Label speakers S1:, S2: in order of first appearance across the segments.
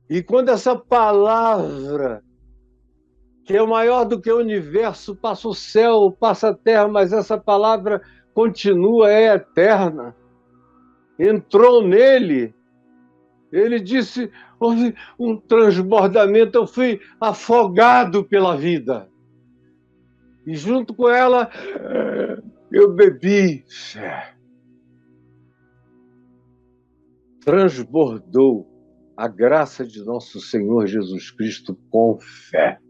S1: E quando essa palavra, que é maior do que o universo, passa o céu, passa a terra, mas essa palavra continua, é eterna, entrou nele, ele disse, houve um transbordamento, eu fui afogado pela vida. E junto com ela, eu bebi fé. Transbordou a graça de nosso Senhor Jesus Cristo com fé.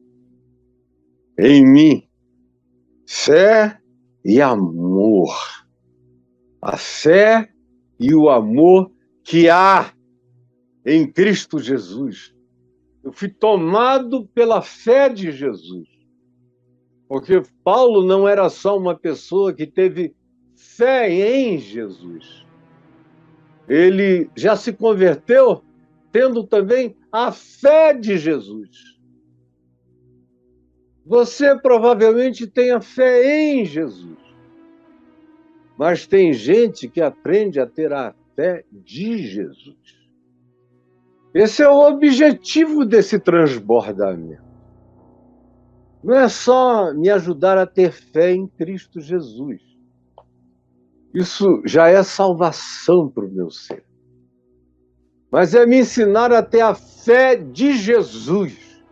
S1: Em mim, fé e amor. A fé e o amor que há em Cristo Jesus. Eu fui tomado pela fé de Jesus. Porque Paulo não era só uma pessoa que teve fé em Jesus. Ele já se converteu tendo também a fé de Jesus. Você provavelmente tem a fé em Jesus. Mas tem gente que aprende a ter a fé de Jesus. Esse é o objetivo desse transbordamento. Não é só me ajudar a ter fé em Cristo Jesus. Isso já é salvação para o meu ser. Mas é me ensinar a ter a fé de Jesus.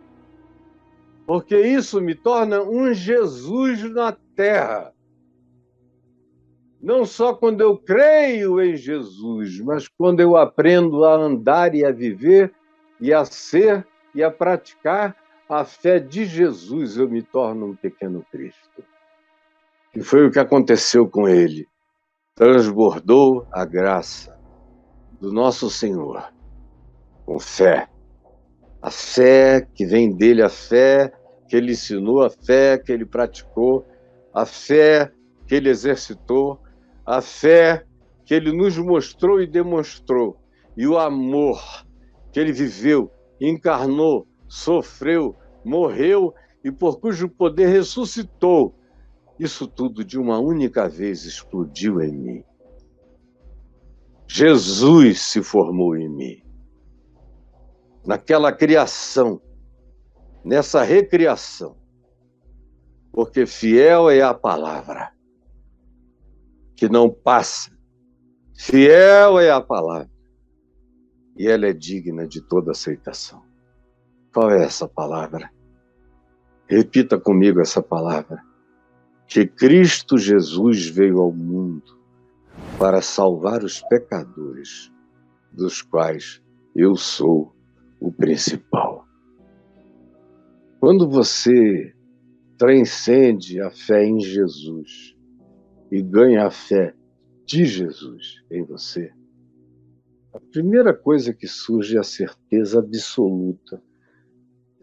S1: Porque isso me torna um Jesus na terra. Não só quando eu creio em Jesus, mas quando eu aprendo a andar e a viver, e a ser e a praticar a fé de Jesus, eu me torno um pequeno Cristo. E foi o que aconteceu com ele. Transbordou a graça do nosso Senhor com fé. A fé que vem dele, a fé que ele ensinou, a fé que ele praticou, a fé que ele exercitou, a fé que ele nos mostrou e demonstrou, e o amor que ele viveu, encarnou, sofreu, morreu e por cujo poder ressuscitou. Isso tudo de uma única vez explodiu em mim. Jesus se formou em mim. Naquela criação, nessa recriação, porque fiel é a palavra que não passa. Fiel é a palavra e ela é digna de toda aceitação. Qual é essa palavra? Repita comigo essa palavra. Que Cristo Jesus veio ao mundo para salvar os pecadores, dos quais eu sou o principal. Quando você transcende a fé em Jesus e ganha a fé de Jesus em você, a primeira coisa que surge é a certeza absoluta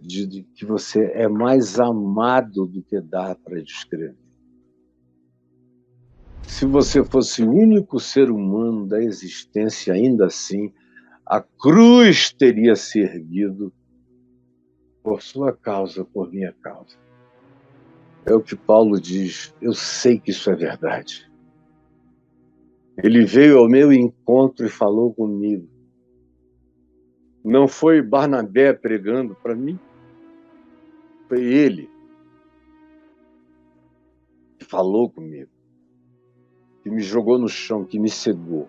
S1: de que você é mais amado do que dá para descrever. Se você fosse o único ser humano da existência, ainda assim, a cruz teria se erguido por sua causa, por minha causa. É o que Paulo diz, eu sei que isso é verdade. Ele veio ao meu encontro e falou comigo. Não foi Barnabé pregando para mim, foi ele que falou comigo, que me jogou no chão, que me cegou,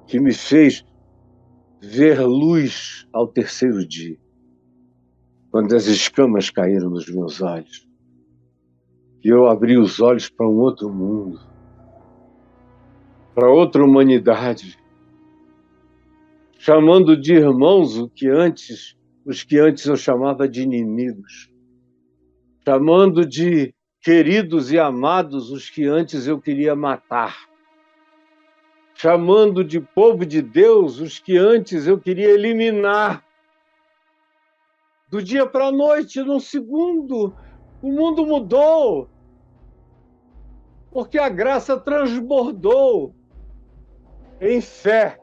S1: que me fez ver luz ao terceiro dia, quando as escamas caíram nos meus olhos, e eu abri os olhos para um outro mundo, para outra humanidade, chamando de irmãos os que antes eu chamava de inimigos, chamando de queridos e amados os que antes eu queria matar, chamando de povo de Deus os que antes eu queria eliminar. Do dia para a noite, num segundo, o mundo mudou, porque a graça transbordou em fé.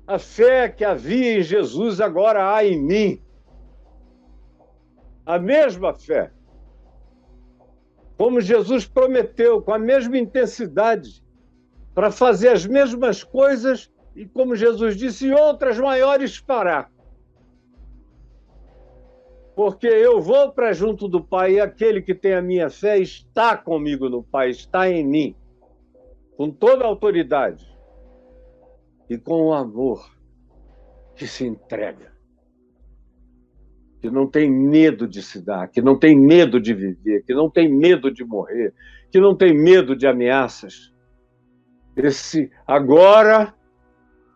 S1: A fé que havia em Jesus agora há em mim. A mesma fé. Como Jesus prometeu, com a mesma intensidade, para fazer as mesmas coisas e como Jesus disse, outras maiores fará. Porque eu vou para junto do Pai e aquele que tem a minha fé está comigo no Pai, está em mim, com toda a autoridade e com o amor que se entrega, que não tem medo de se dar, que não tem medo de viver, que não tem medo de morrer, que não tem medo de ameaças. Esse agora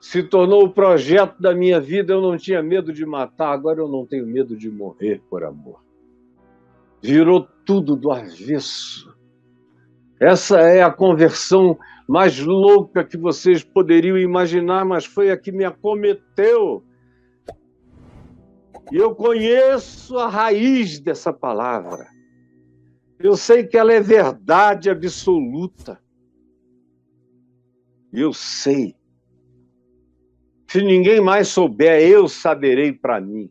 S1: se tornou o projeto da minha vida. Eu não tinha medo de matar, agora eu não tenho medo de morrer por amor. Virou tudo do avesso. Essa é a conversão mais louca que vocês poderiam imaginar, mas foi a que me acometeu. E eu conheço a raiz dessa palavra. Eu sei que ela é verdade absoluta. Eu sei. Se ninguém mais souber, eu saberei para mim.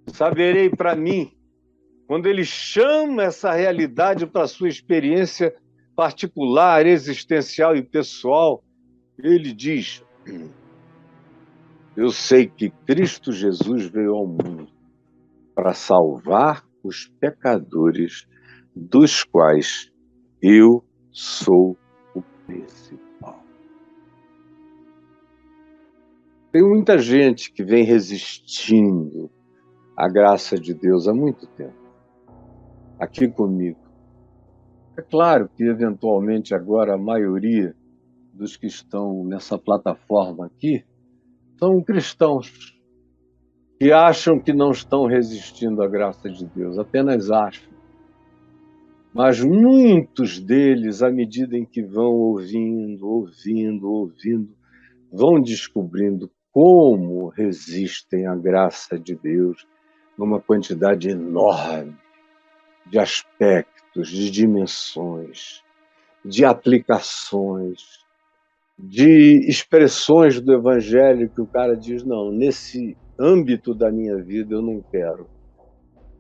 S1: Saberei para mim. Quando ele chama essa realidade para a sua experiência particular, existencial e pessoal, ele diz: eu sei que Cristo Jesus veio ao mundo para salvar os pecadores, dos quais eu sou o principal. Tem muita gente que vem resistindo à graça de Deus há muito tempo, aqui comigo. É claro que, eventualmente, agora a maioria dos que estão nessa plataforma aqui são cristãos que acham que não estão resistindo à graça de Deus, apenas acham. Mas muitos deles, à medida em que vão ouvindo, vão descobrindo como resistem à graça de Deus numa quantidade enorme de aspectos, de dimensões, de aplicações, de expressões do Evangelho que o cara diz: não, nesse âmbito da minha vida eu não quero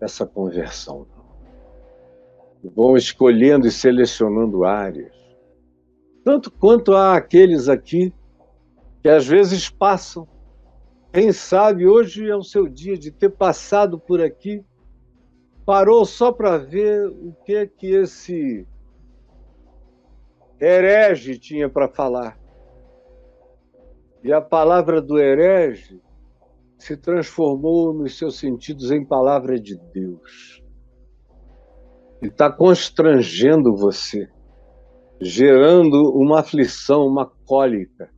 S1: essa conversão. Vão escolhendo e selecionando áreas. Tanto quanto há aqueles aqui que às vezes passam. Quem sabe hoje é o seu dia de ter passado por aqui, parou só para ver o que esse herege tinha para falar. E a palavra do herege se transformou nos seus sentidos em palavra de Deus. E está constrangendo você, gerando uma aflição, uma cólica,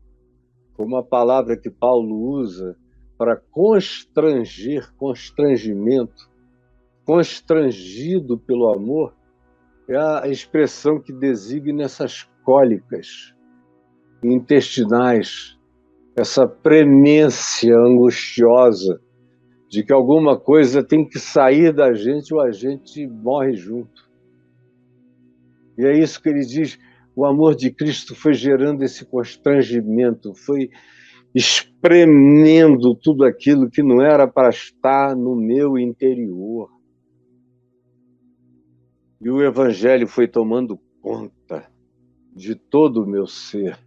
S1: como a palavra que Paulo usa para constranger, constrangimento, constrangido pelo amor, é a expressão que designa essas cólicas intestinais, essa premência angustiosa de que alguma coisa tem que sair da gente ou a gente morre junto. E é isso que ele diz: o amor de Cristo foi gerando esse constrangimento, foi espremendo tudo aquilo que não era para estar no meu interior. E o Evangelho foi tomando conta de todo o meu ser.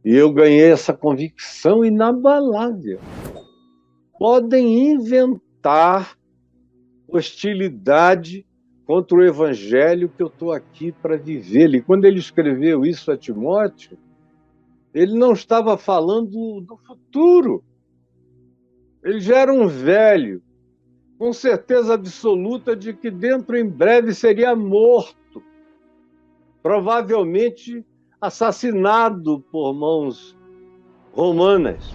S1: E eu ganhei essa convicção inabalável. Podem inventar hostilidade contra o Evangelho que eu estou aqui para viver. E quando ele escreveu isso a Timóteo, ele não estava falando do futuro. Ele já era um velho, com certeza absoluta de que dentro em breve seria morto, provavelmente assassinado por mãos romanas,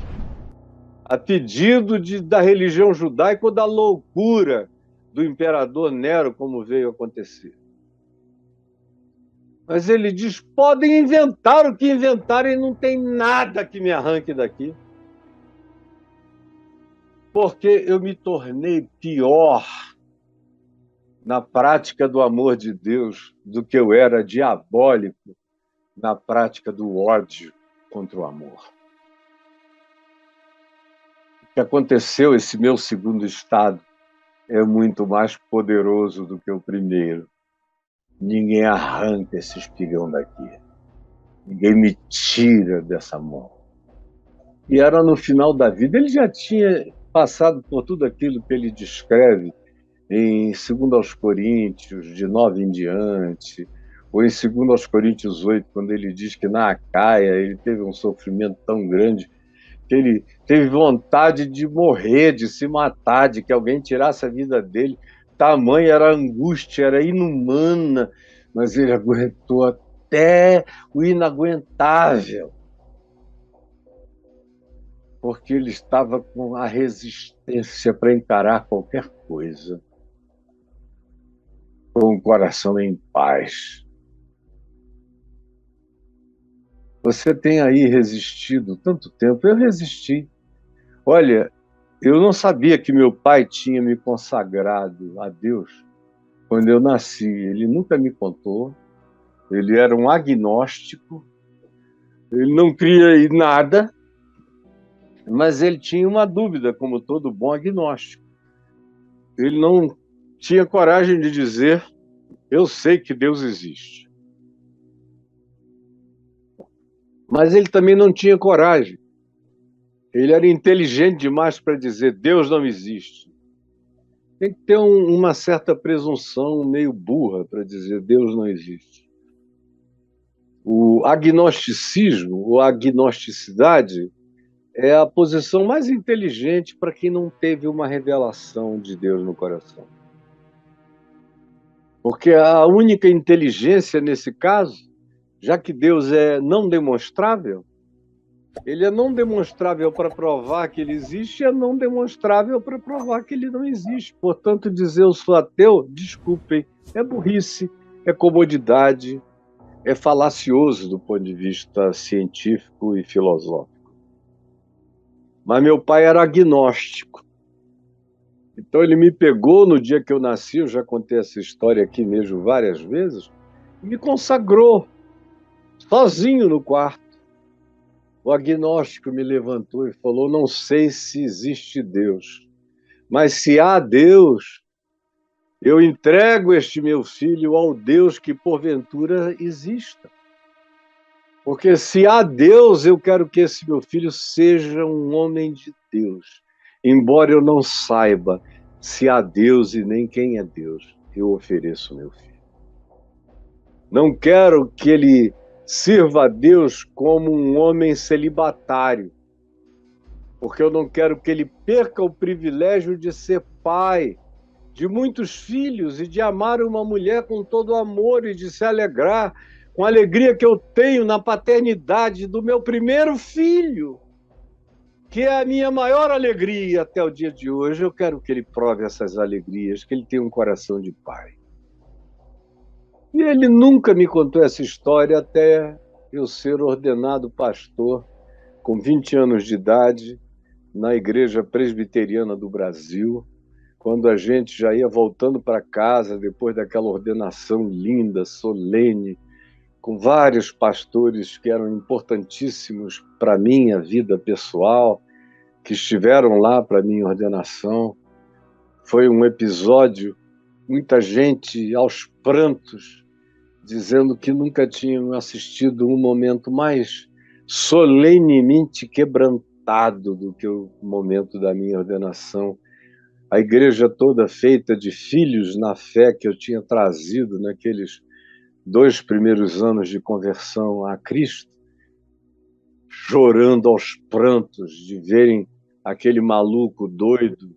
S1: a pedido da religião judaica ou da loucura do imperador Nero, como veio acontecer. Mas ele diz: podem inventar o que inventarem, não tem nada que me arranque daqui. Porque eu me tornei pior na prática do amor de Deus do que eu era diabólico na prática do ódio contra o amor. O que aconteceu, esse meu segundo estado, é muito mais poderoso do que o primeiro. Ninguém arranca esse espigão daqui. Ninguém me tira dessa mão. E era no final da vida. Ele já tinha passado por tudo aquilo que ele descreve em 2 aos Coríntios, de 9 em diante, ou em 2 aos Coríntios 8, quando ele diz que na Acaia ele teve um sofrimento tão grande que ele teve vontade de morrer, de se matar, de que alguém tirasse a vida dele. Tamanha era a angústia, era inumana, mas ele aguentou até o inaguentável, porque ele estava com a resistência para encarar qualquer coisa, com o coração em paz. Você tem aí resistido tanto tempo. Eu resisti. Olha, eu não sabia que meu pai tinha me consagrado a Deus quando eu nasci. Ele nunca me contou. Ele era um agnóstico. Ele não cria em nada, mas ele tinha uma dúvida, como todo bom agnóstico. Ele não tinha coragem de dizer: eu sei que Deus existe. Mas ele também não tinha coragem. Ele era inteligente demais para dizer: Deus não existe. Tem que ter uma certa presunção meio burra para dizer: Deus não existe. O agnosticismo, ou agnosticidade, é a posição mais inteligente para quem não teve uma revelação de Deus no coração. Porque a única inteligência nesse caso, já que Deus é não demonstrável, ele é não demonstrável para provar que ele existe e é não demonstrável para provar que ele não existe. Portanto, dizer eu sou ateu, desculpem, é burrice, é comodidade, é falacioso do ponto de vista científico e filosófico. Mas meu pai era agnóstico. Então ele me pegou no dia que eu nasci, eu já contei essa história aqui mesmo várias vezes, e me consagrou, sozinho no quarto. O agnóstico me levantou e falou: não sei se existe Deus, mas se há Deus, eu entrego este meu filho ao Deus que porventura exista. Porque se há Deus, eu quero que esse meu filho seja um homem de Deus. Embora eu não saiba se há Deus e nem quem é Deus, eu ofereço meu filho. Não quero que ele sirva a Deus como um homem celibatário, porque eu não quero que ele perca o privilégio de ser pai de muitos filhos e de amar uma mulher com todo amor e de se alegrar com a alegria que eu tenho na paternidade do meu primeiro filho, que é a minha maior alegria até o dia de hoje. Eu quero que ele prove essas alegrias, que ele tenha um coração de pai. E ele nunca me contou essa história até eu ser ordenado pastor, com 20 anos de idade, na Igreja Presbiteriana do Brasil, quando a gente já ia voltando para casa, depois daquela ordenação linda, solene, com vários pastores que eram importantíssimos para a minha vida pessoal, que estiveram lá para a minha ordenação. Foi um episódio, muita gente aos prantos, dizendo que nunca tinham assistido um momento mais solenemente quebrantado do que o momento da minha ordenação. A igreja toda feita de filhos na fé que eu tinha trazido naqueles 2 primeiros anos de conversão a Cristo, chorando aos prantos de verem aquele maluco doido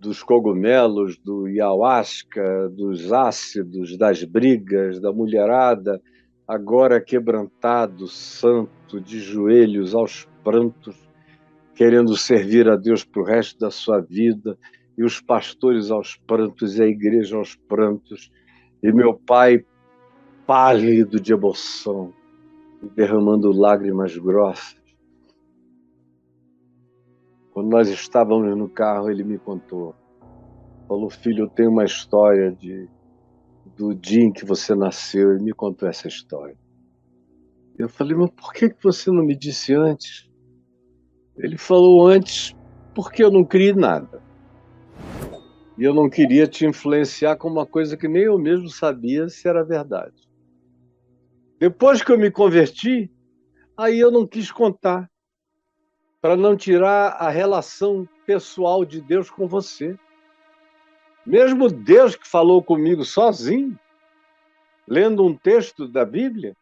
S1: dos cogumelos, do ayahuasca, dos ácidos, das brigas, da mulherada, agora quebrantado, santo, de joelhos aos prantos, querendo servir a Deus para o resto da sua vida, e os pastores aos prantos, e a igreja aos prantos, e meu pai pálido de emoção, derramando lágrimas grossas. Quando nós estávamos no carro, ele me contou. Falou: filho, eu tenho uma história do dia em que você nasceu, e me contou essa história. Eu falei: mas por que você não me disse antes? Ele falou: antes porque eu não criei nada. E eu não queria te influenciar com uma coisa que nem eu mesmo sabia se era verdade. Depois que eu me converti, aí eu não quis contar, para não tirar a relação pessoal de Deus com você. Mesmo Deus que falou comigo sozinho, lendo um texto da Bíblia,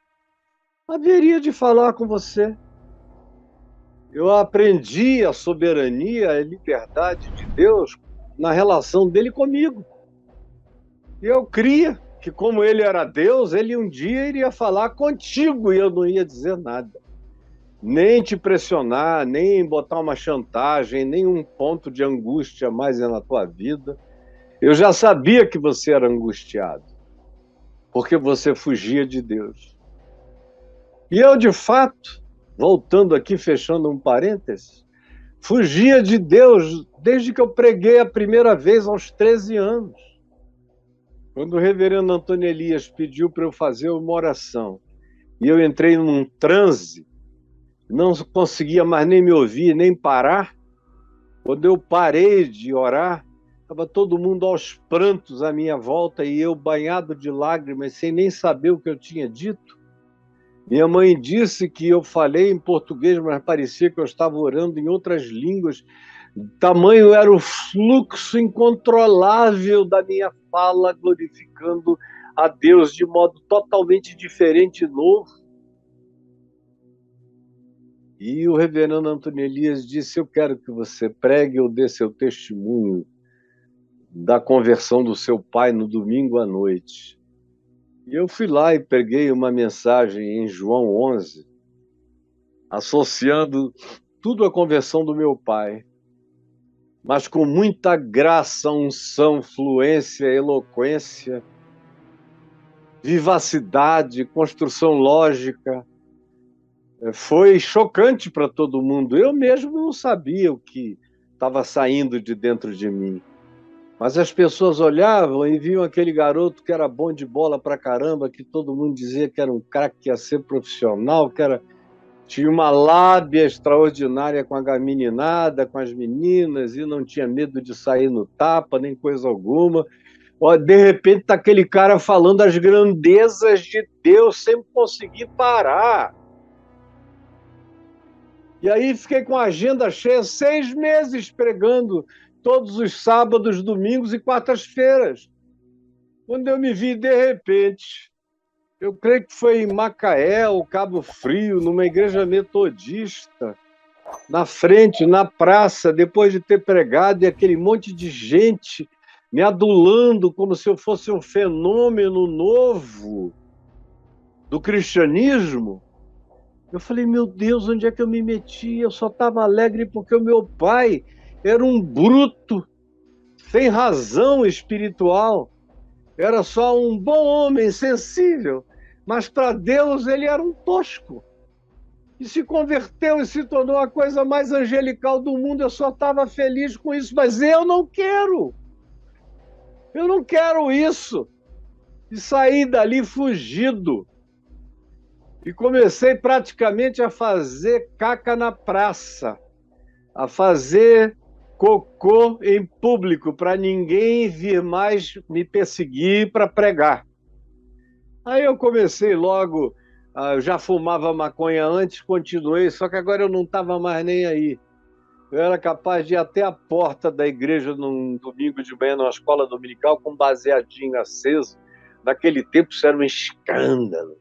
S1: haveria de falar com você. Eu aprendi a soberania, a liberdade de Deus na relação dele comigo. E eu cria que, como ele era Deus, ele um dia iria falar contigo e eu não ia dizer nada. Nem te pressionar, nem botar uma chantagem, nem um ponto de angústia mais na tua vida. Eu já sabia que você era angustiado, porque você fugia de Deus. E eu, de fato, voltando aqui, fechando um parênteses, fugia de Deus desde que eu preguei a primeira vez aos 13 anos. Quando o reverendo Antônio Elias pediu para eu fazer uma oração, e eu entrei num transe, não conseguia mais nem me ouvir, nem parar. Quando eu parei de orar, estava todo mundo aos prantos à minha volta e eu banhado de lágrimas, sem nem saber o que eu tinha dito. Minha mãe disse que eu falei em português, mas parecia que eu estava orando em outras línguas. Tamanho era o fluxo incontrolável da minha fala, glorificando a Deus de modo totalmente diferente e novo. E o reverendo Antônio Elias disse: eu quero que você pregue ou dê seu testemunho da conversão do seu pai no domingo à noite. E eu fui lá e preguei uma mensagem em João 11, associando tudo à conversão do meu pai, mas com muita graça, unção, fluência, eloquência, vivacidade, construção lógica. Foi chocante para todo mundo. Eu mesmo não sabia o que estava saindo de dentro de mim. Mas as pessoas olhavam e viam aquele garoto que era bom de bola pra caramba, que todo mundo dizia que era um craque, que ia ser profissional, tinha uma lábia extraordinária com a meninada, com as meninas, e não tinha medo de sair no tapa, nem coisa alguma. De repente está aquele cara falando as grandezas de Deus sem conseguir parar. E aí fiquei com a agenda cheia, 6 meses pregando todos os sábados, domingos e quartas-feiras. Quando eu me vi, de repente, eu creio que foi em Macaé, ou Cabo Frio, numa igreja metodista, na frente, na praça, depois de ter pregado, e aquele monte de gente me adulando como se eu fosse um fenômeno novo do cristianismo. Eu falei, meu Deus, onde é que eu me meti? Eu só estava alegre porque o meu pai era um bruto, sem razão espiritual. Era só um bom homem, sensível. Mas para Deus ele era um tosco. E se converteu e se tornou a coisa mais angelical do mundo. Eu só estava feliz com isso, mas eu não quero. Eu não quero isso. E saí dali fugido. E comecei praticamente a fazer caca na praça, a fazer cocô em público, para ninguém vir mais me perseguir para pregar. Aí eu comecei logo, eu já fumava maconha antes, continuei, só que agora eu não estava mais nem aí. Eu era capaz de ir até a porta da igreja num domingo de manhã, numa escola dominical, com um baseadinho aceso. Naquele tempo isso era um escândalo.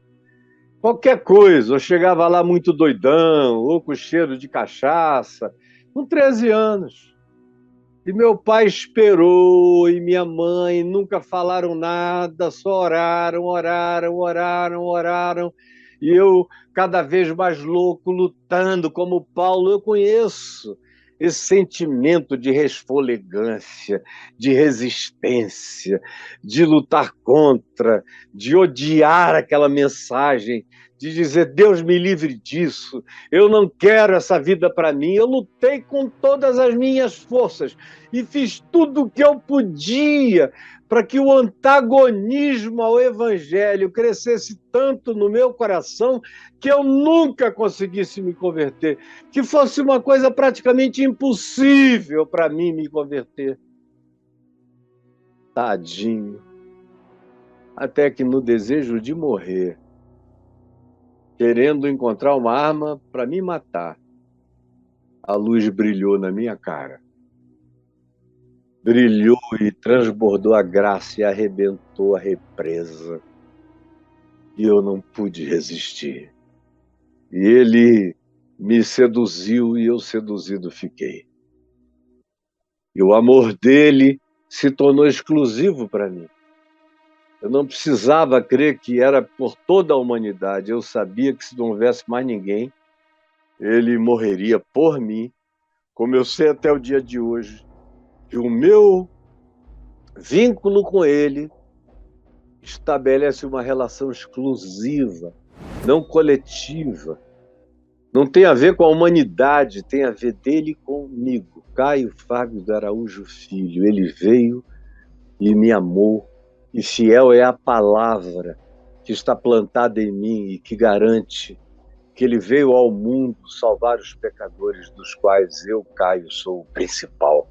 S1: Qualquer coisa, eu chegava lá muito doidão, ou com cheiro de cachaça, com 13 anos. E meu pai esperou, e minha mãe nunca falaram nada, só oraram, oraram, oraram, oraram. E eu, cada vez mais louco, lutando como Paulo. Eu conheço esse sentimento de resfolegância, de resistência, de lutar contra, de odiar aquela mensagem, de dizer, Deus me livre disso, eu não quero essa vida para mim. Eu lutei com todas as minhas forças e fiz tudo o que eu podia para que o antagonismo ao evangelho crescesse tanto no meu coração que eu nunca conseguisse me converter, que fosse uma coisa praticamente impossível para mim me converter. Tadinho. Até que no desejo de morrer, querendo encontrar uma arma para me matar. A luz brilhou na minha cara. Brilhou e transbordou a graça e arrebentou a represa. E eu não pude resistir. E ele me seduziu e eu seduzido fiquei. E o amor dele se tornou exclusivo para mim. Eu não precisava crer que era por toda a humanidade. Eu sabia que se não houvesse mais ninguém, ele morreria por mim, como eu sei até o dia de hoje, que o meu vínculo com ele estabelece uma relação exclusiva, não coletiva. Não tem a ver com a humanidade, tem a ver dele comigo. Caio Fábio de Araújo Filho, ele veio e me amou, e fiel é a palavra que está plantada em mim e que garante que ele veio ao mundo salvar os pecadores, dos quais eu, Caio, sou o principal,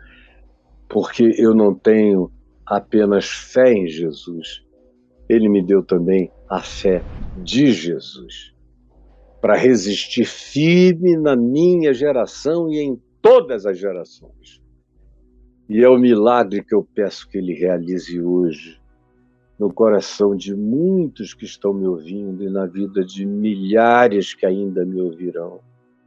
S1: porque eu não tenho apenas fé em Jesus, ele me deu também a fé de Jesus, para resistir firme na minha geração e em todas as gerações. E é o milagre que eu peço que ele realize hoje, no coração de muitos que estão me ouvindo e na vida de milhares que ainda me ouvirão.